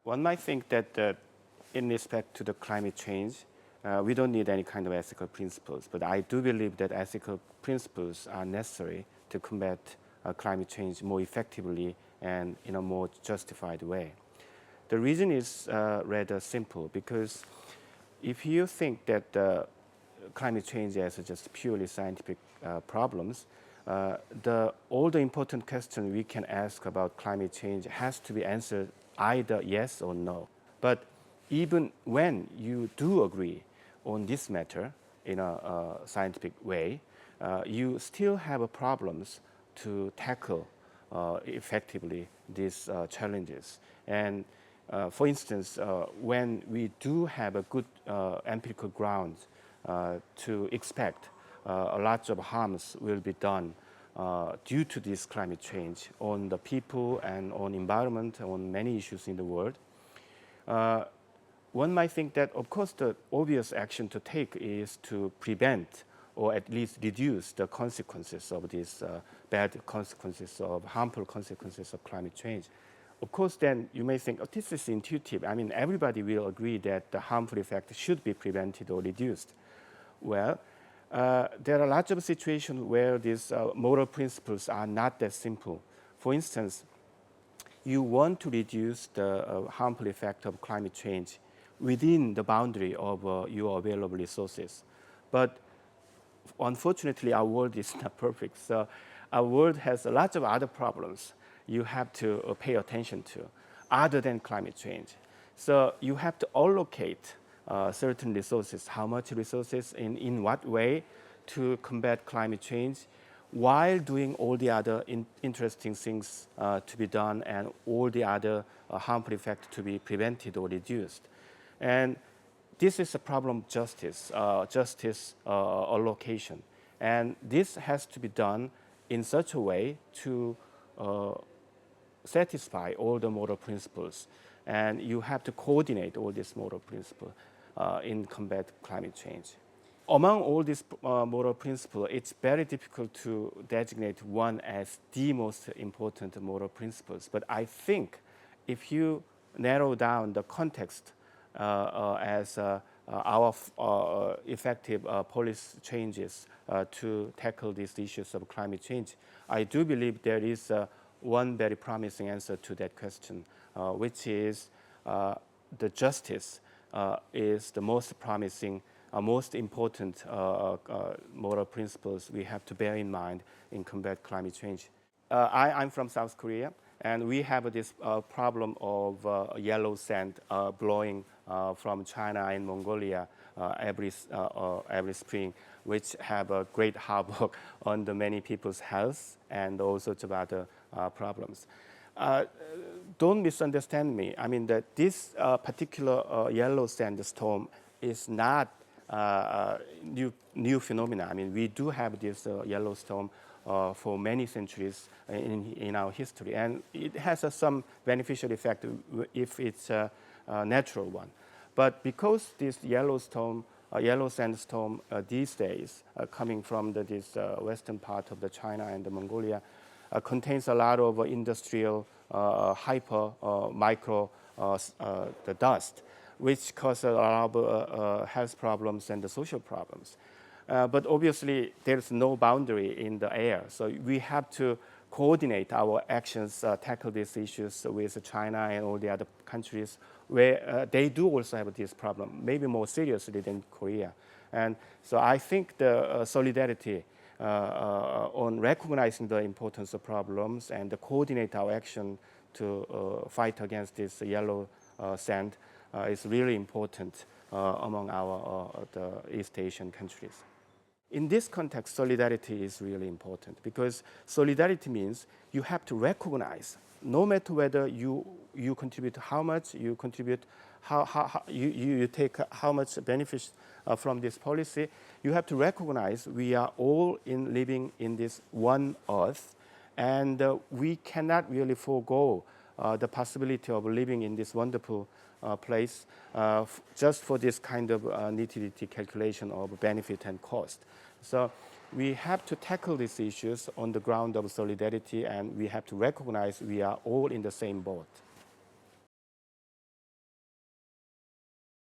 One might think that in respect to the climate change, we don't need any kind of ethical principles, but I do believe that ethical principles are necessary to combat climate change more effectively and in a more justified way. The reason is rather simple, because if you think that climate change as just purely scientific problems, all the important questions we can ask about climate change has to be answered either yes or no. But even when you do agree on this matter in a scientific way, you still have problems to tackle effectively these challenges. And for instance, when we do have a good empirical ground to expect a lot of harms will be done due to this climate change on the people and on environment, on many issues in the world, one might think that, of course, the obvious action to take is to prevent or at least reduce the consequences of these bad consequences, of harmful consequences of climate change. Of course, then you may think, oh, this is intuitive. I mean, everybody will agree that the harmful effect should be prevented or reduced. Well, there are lots of situations where these moral principles are not that simple. For instance, you want to reduce the harmful effect of climate change within the boundary of your available resources. But unfortunately, our world is not perfect. So our world has a lot of other problems you have to pay attention to other than climate change. So you have to allocate certain resources, how much resources, in what way to combat climate change, while doing all the other interesting things to be done and all the other harmful effects to be prevented or reduced. And this is a problem of justice, allocation. And this has to be done in such a way to satisfy all the moral principles. And you have to coordinate all these moral principles in combat climate change. Among all these moral principles, it's very difficult to designate one as the most important moral principles. But I think if you narrow down the context as our effective policy changes to tackle these issues of climate change, I do believe there is one very promising answer to that question, which is the justice is the most promising, most important moral principles we have to bear in mind in combat climate change. I'm from South Korea, and we have this problem of yellow sand blowing from China and Mongolia every spring, which have a great havoc on the many people's health and all sorts of other problems. Don't misunderstand me. I mean that this particular yellow sandstorm is not new phenomena. I mean, we do have this yellow storm for many centuries in our history, and it has some beneficial effect if it's a natural one. But because this yellow sandstorm these days coming from this western part of the China and the Mongolia contains a lot of industrial micro the dust, which causes a lot of health problems and the social problems. But obviously, there's no boundary in the air. So we have to coordinate our actions, tackle these issues with China and all the other countries where they do also have this problem, maybe more seriously than Korea. And so I think the solidarity on recognizing the importance of problems and coordinate our action to fight against this yellow sand is really important among the East Asian countries. In this context, solidarity is really important, because solidarity means you have to recognize, no matter whether you contribute how much, you contribute you take how much benefit from this policy, you have to recognize we are all living in this one earth, and we cannot really forego the possibility of living in this wonderful place just for this kind of nitty-gritty calculation of benefit and cost. So we have to tackle these issues on the ground of solidarity, and we have to recognize we are all in the same boat.